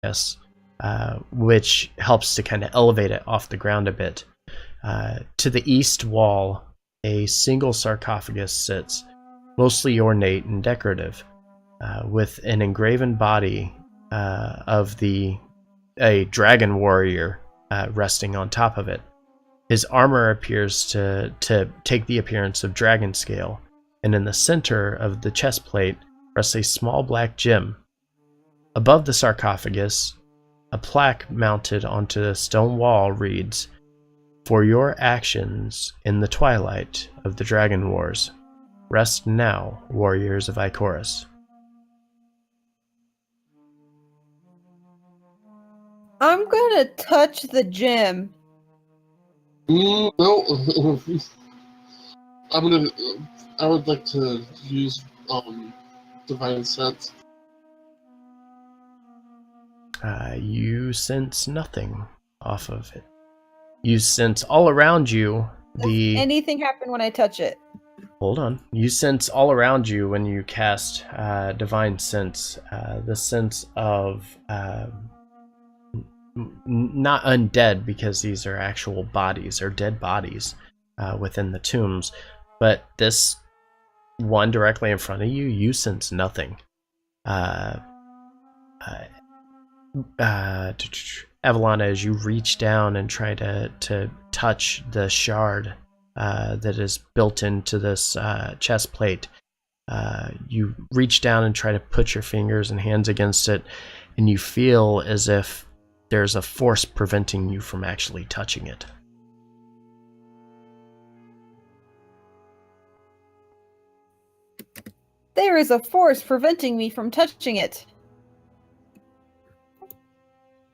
Yes, which helps to kind of elevate it off the ground a bit. To the east wall, a single sarcophagus sits, mostly ornate and decorative, with an engraven body of a dragon warrior resting on top of it. His armor appears to take the appearance of dragon scale, and in the center of the chest plate rests a small black gem. Above the sarcophagus, a plaque mounted onto the stone wall reads, "For your actions in the twilight of the Dragon Wars, rest now, warriors of Ichorus." I'm gonna touch the gem. No. I would like to use divine sense. You sense nothing off of it. You sense all around you Does anything happen when I touch it? Hold on. You sense all around you when you cast divine sense, the sense of not undead, because these are actual bodies or dead bodies within the tombs, but this one directly in front of you, you sense nothing. Evelana, as you reach down and try to touch the shard that is built into this chest plate, you reach down and try to put your fingers and hands against it, and you feel as if there's a force preventing you from actually touching it. There is a force preventing me from touching it.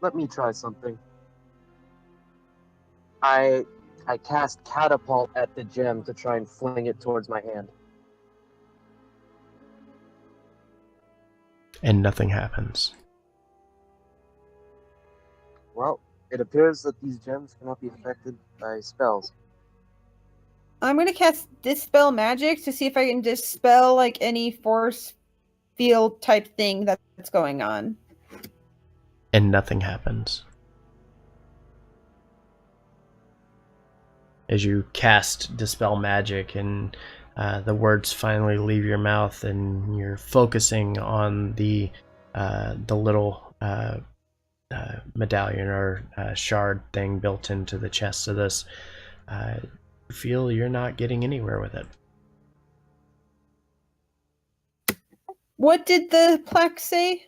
Let me try something. I cast catapult at the gem to try and fling it towards my hand. And nothing happens. Well, it appears that these gems cannot be affected by spells. I'm gonna cast Dispel Magic to see if I can dispel like any force field type thing that's going on. And nothing happens. As you cast Dispel Magic and the words finally leave your mouth, and you're focusing on the little medallion or shard thing built into the chest of this, you feel you're not getting anywhere with it. What did the plaque say?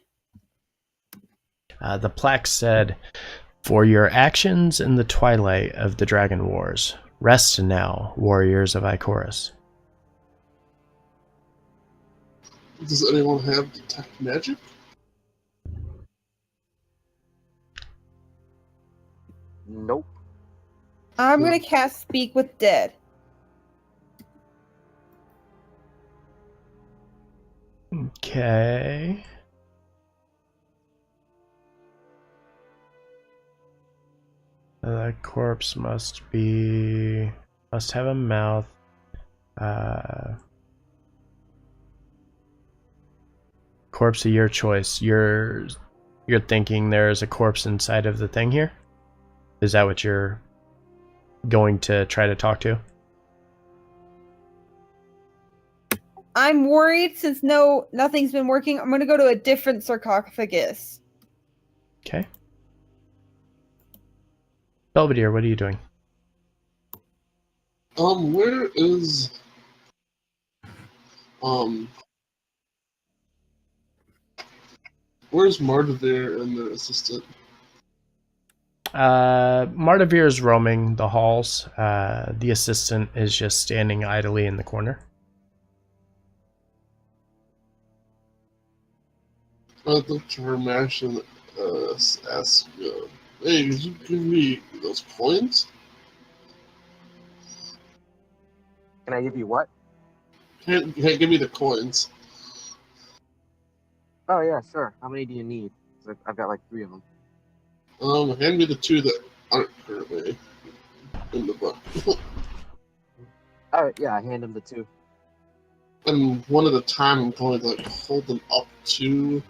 The plaque said, "For your actions in the twilight of the Dragon Wars, rest now, warriors of Ichorus." Does anyone have detect magic? Nope. I'm gonna cast Speak with Dead. Okay. That corpse must have a mouth. Corpse of your choice. You're thinking there's a corpse inside of the thing here? Is that what you're going to try to talk to? I'm worried since nothing's been working. I'm gonna go to a different sarcophagus. Okay. Belvedere, what are you doing? Where is where's Mardavir and the assistant? Mardavir is roaming the halls. The assistant is just standing idly in the corner. I'd look to her mash and ask, hey, could you give me those coins? Can I give you what? Can't give me the coins. Oh yeah, sure. How many do you need? I've got like 3 of them. Hand me the 2 that aren't currently in the book. Alright, yeah, I hand him the 2. And one at a time, I'm going to hold them up to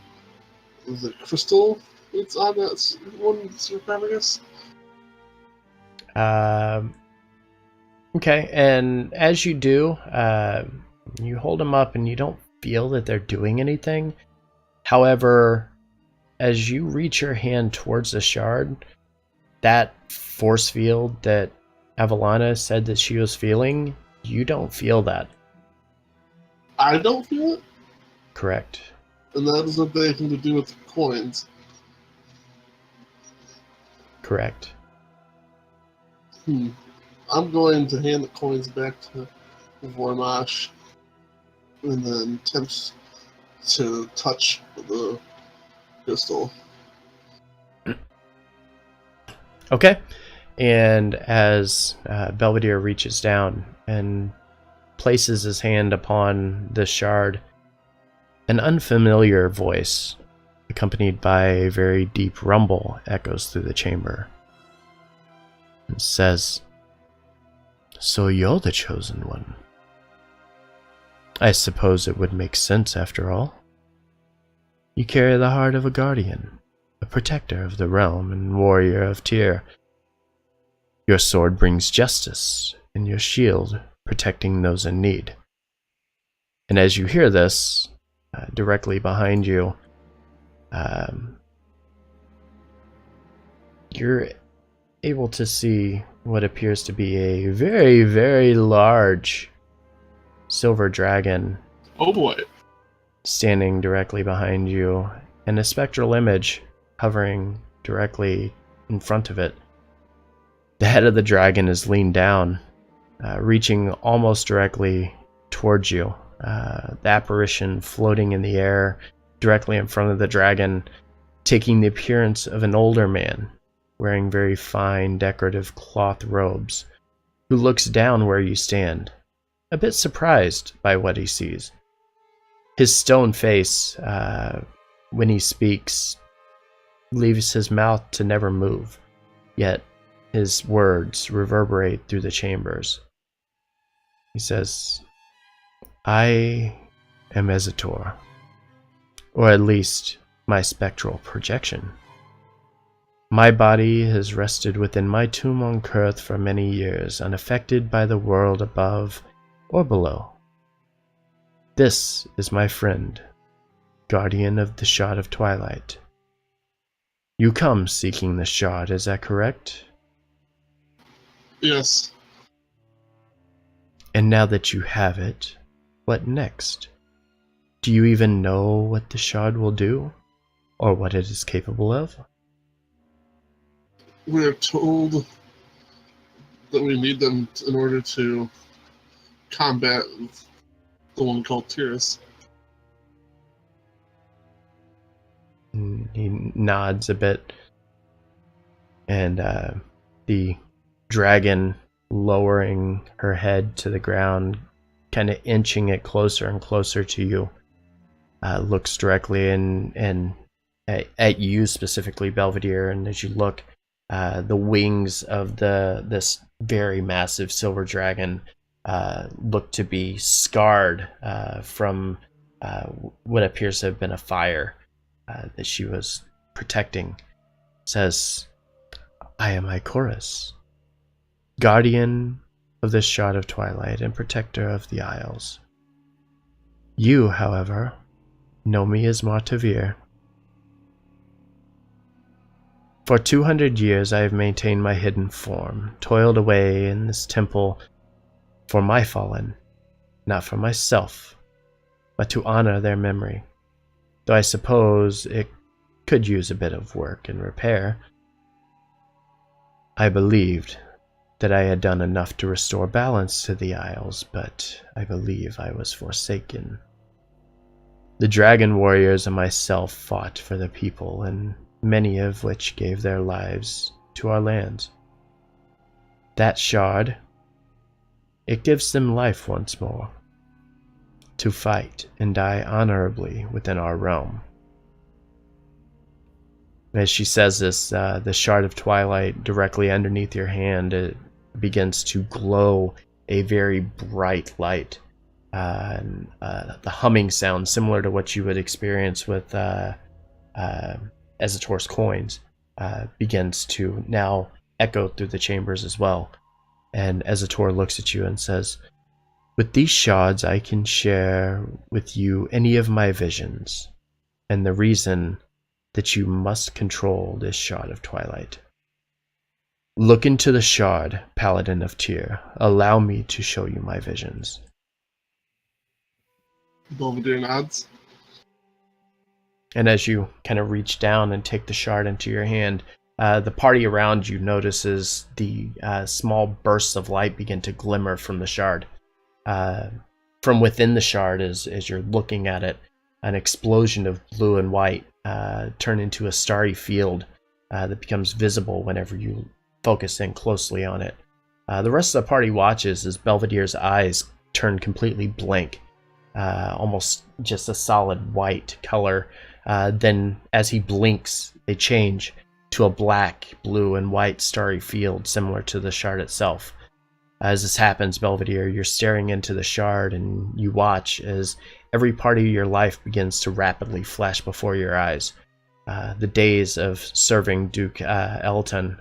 the crystal It's on that one sarcophagus. Okay, and as you do, you hold them up and you don't feel that they're doing anything. However, as you reach your hand towards the shard, that force field that Avalana said that she was feeling, you don't feel that. I don't feel it, Correct. and that doesn't have anything to do with the coins. Correct. I'm going to hand the coins back to Vormash, and then attempt to touch the crystal. Okay. And as Belvedere reaches down and places his hand upon the shard, an unfamiliar voice, accompanied by a very deep rumble, echoes through the chamber. It says, "So you're the chosen one. I suppose it would make sense after all. You carry the heart of a guardian, a protector of the realm and warrior of Tyr. Your sword brings justice, and your shield protecting those in need." And as you hear this, directly behind you, you're able to see what appears to be a very, very large silver dragon Oh boy. standing directly behind you, and a spectral image hovering directly in front of it. The head of the dragon is leaned down, reaching almost directly towards you. The apparition floating in the air directly in front of the dragon, taking the appearance of an older man, wearing very fine decorative cloth robes, who looks down where you stand, a bit surprised by what he sees. His stone face, when he speaks, leaves his mouth to never move, yet his words reverberate through the chambers. He says, "I am Ezitor, or at least my spectral projection. My body has rested within my tomb on Kurth for many years, unaffected by the world above or below. This is my friend, guardian of the Shard of Twilight. You come seeking the shard, is that correct? Yes. And now that you have it, what next? Do you even know what the shard will do? Or what it is capable of?" We're told that we need them in order to combat the one called Tyrus. And he nods a bit, and the dragon, lowering her head to the ground, kind of inching it closer and closer to you, looks directly and at you specifically, Belvedere. And as you look, the wings of this very massive silver dragon look to be scarred from what appears to have been a fire that she was protecting. Says, "I am Ichorus, guardian of the Shard of Twilight and protector of the Isles. You, however, know me as Martavir. For 200 years I have maintained my hidden form, toiled away in this temple for my fallen, not for myself, but to honor their memory, though I suppose it could use a bit of work and repair. I believed that I had done enough to restore balance to the Isles, but I believe I was forsaken. The dragon warriors and myself fought for the people, and many of which gave their lives to our lands. That shard, it gives them life once more, to fight and die honorably within our realm." As she says this, the Shard of Twilight directly underneath your hand, it begins to glow a very bright light. The humming sound, similar to what you would experience with Ezator's coins begins to now echo through the chambers as well. And Ezator looks at you and says, "With these shards, I can share with you any of my visions, and the reason that you must control this shard of twilight. Look into the shard, Paladin of Tyr. Allow me to show you my visions." Belvedere nods. And as you kind of reach down and take the shard into your hand, the party around you notices the small bursts of light begin to glimmer from the shard. From within the shard, as you're looking at it, an explosion of blue and white turn into a starry field that becomes visible whenever you focus in closely on it. The rest of the party watches as Belvedere's eyes turn completely blank, almost just a solid white color. Then as he blinks, they change to a black, blue, and white starry field similar to the shard itself. As this happens, Belvedere, you're staring into the shard and you watch as every part of your life begins to rapidly flash before your eyes. The days of serving Duke Elton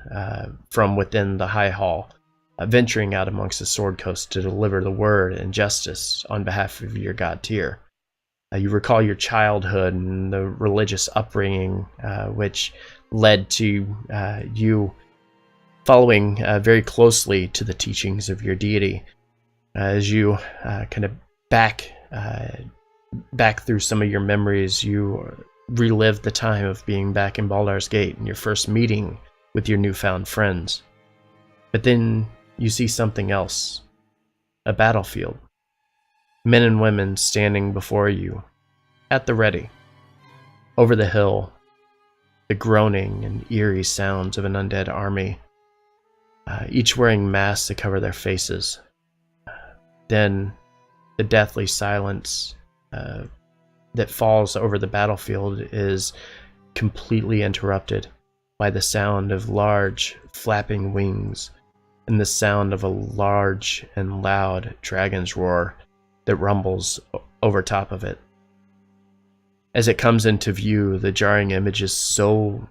from within the High Hall, venturing out amongst the Sword Coast to deliver the word and justice on behalf of your god Tyr. You recall your childhood and the religious upbringing which led to you following very closely to the teachings of your deity. As you kind of back through some of your memories, you relive the time of being back in Baldur's Gate and your first meeting with your newfound friends. But then you see something else. A battlefield. Men and women standing before you, at the ready. Over the hill, the groaning and eerie sounds of an undead army, each wearing masks to cover their faces. Then the deathly silence that falls over the battlefield is completely interrupted by the sound of large flapping wings and the sound of a large and loud dragon's roar that rumbles over top of it. As it comes into view, the jarring image is so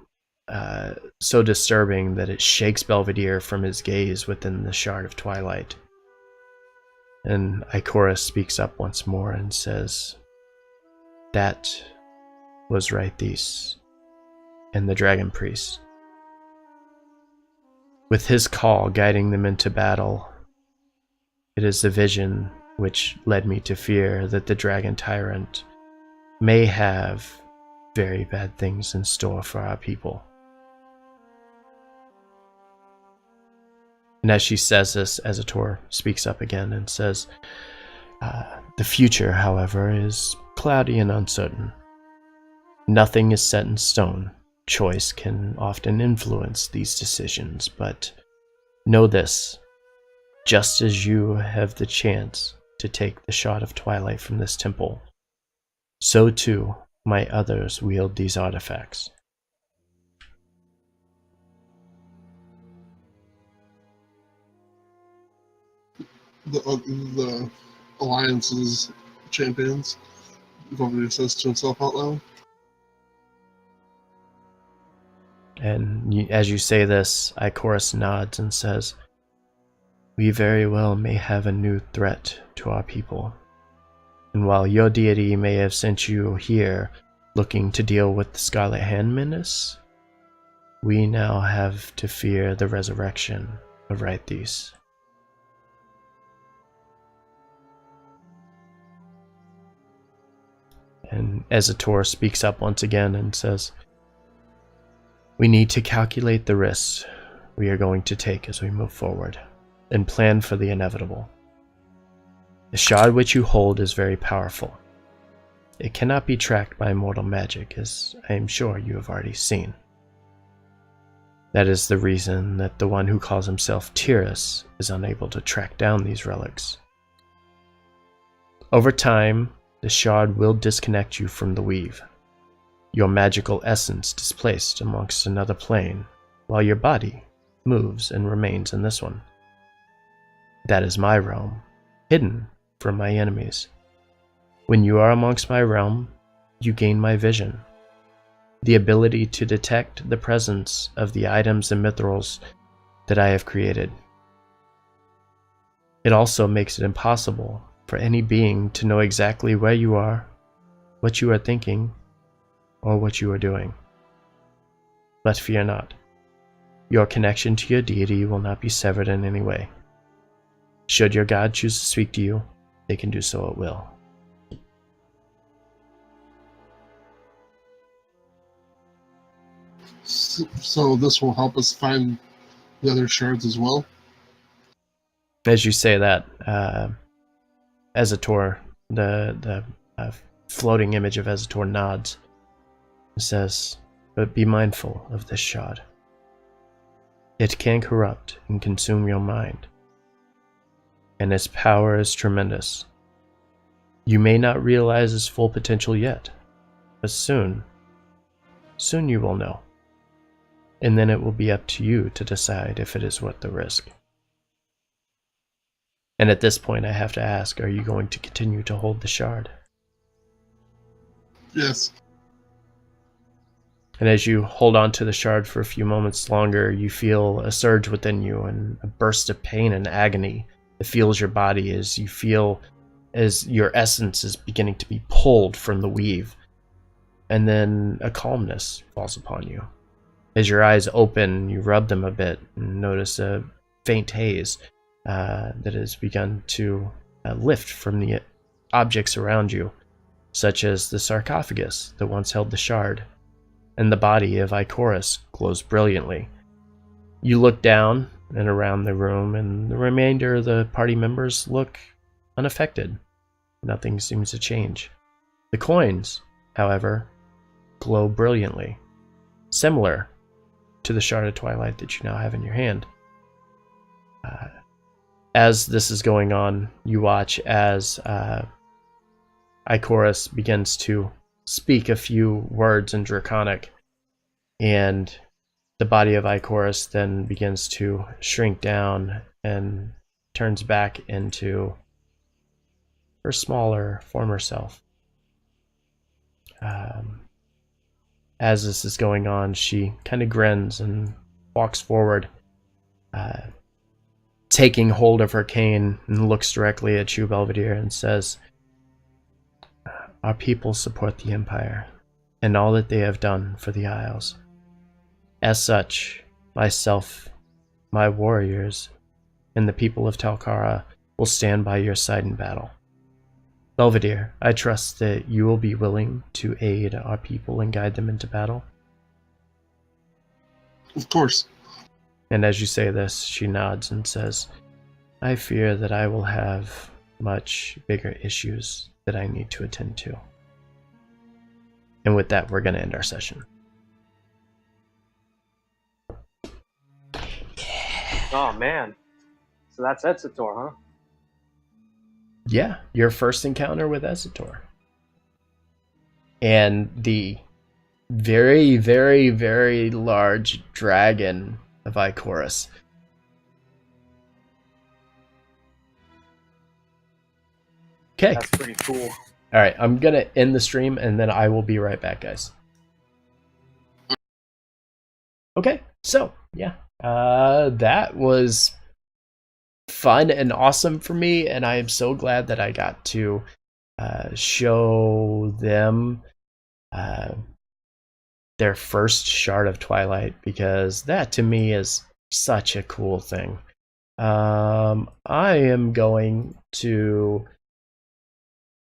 disturbing that it shakes Belvedere from his gaze within the shard of twilight. And Ikora speaks up once more and says, "That was Raithis and the Dragon Priest. With his call guiding them into battle, it is the vision which led me to fear that the Dragon Tyrant may have very bad things in store for our people." And as she says this, Ezator speaks up again and says, "The future, however, is cloudy and uncertain. Nothing is set in stone. Choice can often influence these decisions, but know this, just as you have the chance to take the shard of twilight from this temple, so too might others wield these artifacts." The Alliance's champions, Belvedere says to himself out loud. And as you say this, Ikoris nods and says, "We very well may have a new threat to our people. And while your deity may have sent you here looking to deal with the Scarlet Hand menace, we now have to fear the resurrection of Raithis." And Ezator speaks up once again and says, "We need to calculate the risks we are going to take as we move forward, and plan for the inevitable. The shard which you hold is very powerful. It cannot be tracked by mortal magic, as I am sure you have already seen. That is the reason that the one who calls himself Tyrus is unable to track down these relics. Over time, the shard will disconnect you from the weave, your magical essence displaced amongst another plane, while your body moves and remains in this one. That is my realm, hidden from my enemies. When you are amongst my realm, you gain my vision. the ability to detect the presence of the items and mithrils that I have created. It also makes it impossible for any being to know exactly where you are, what you are thinking, or what you are doing. But fear not. Your connection to your deity will not be severed in any way. Should your god choose to speak to you, they can do so at will. So this will help us find the other shards as well. As you say that, Ezator, the floating image of Ezator nods and says, "But be mindful of this shard. It can corrupt and consume your mind, and its power is tremendous. You may not realize its full potential yet, but soon you will know. And then it will be up to you to decide if it is worth the risk." And at this point, I have to ask, are you going to continue to hold the shard? Yes. And as you hold on to the shard for a few moments longer, you feel a surge within you and a burst of pain and agony that fills your body as you feel as your essence is beginning to be pulled from the weave. And then a calmness falls upon you. As your eyes open, you rub them a bit and notice a faint haze that has begun to lift from the objects around you, such as the sarcophagus that once held the shard, and the body of Ichorus glows brilliantly. You look down and around the room, and the remainder of the party members look unaffected. Nothing seems to change. The coins, however, glow brilliantly, similar to the shard of twilight that you now have in your hand. As this is going on, you watch as Ichorus begins to speak a few words in Draconic, and the body of Ichorus then begins to shrink down and turns back into her smaller former self. As this is going on, she kind of grins and walks forward, taking hold of her cane, and looks directly at you, Belvedere, and says, "Our people support the Empire and all that they have done for the Isles. As such, myself, my warriors, and the people of Talcara will stand by your side in battle. Belvedere, I trust that you will be willing to aid our people and guide them into battle." Of course. And as you say this, she nods and says, "I fear that I will have much bigger issues that I need to attend to." And with that, we're going to end our session. Oh man. So that's Etzator, huh? Yeah, your first encounter with Ezator. And the very, very, very large dragon of Ichorus. Okay. That's pretty cool. All right, I'm going to end the stream, and then I will be right back, guys. Okay, so, yeah. That was fun and awesome for me, and I am so glad that I got to show them their first shard of Twilight, because that to me is such a cool thing. I am going to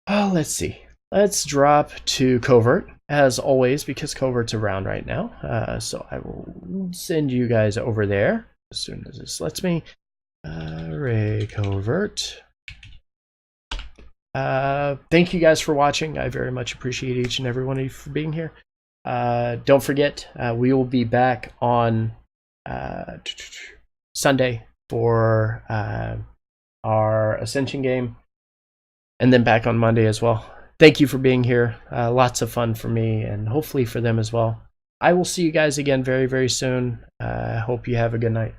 let's see, let's drop to Covert as always, because Covert's around right now, so I will send you guys over there as soon as this lets me. Ray Covert. Thank you guys for watching. I very much appreciate each and every one of you for being here. Don't forget, we will be back on Sunday for our Ascension game, and then back on Monday as well. Thank you for being here. Lots of fun for me, and hopefully for them as well. I will see you guys again very, very soon. Hope you have a good night.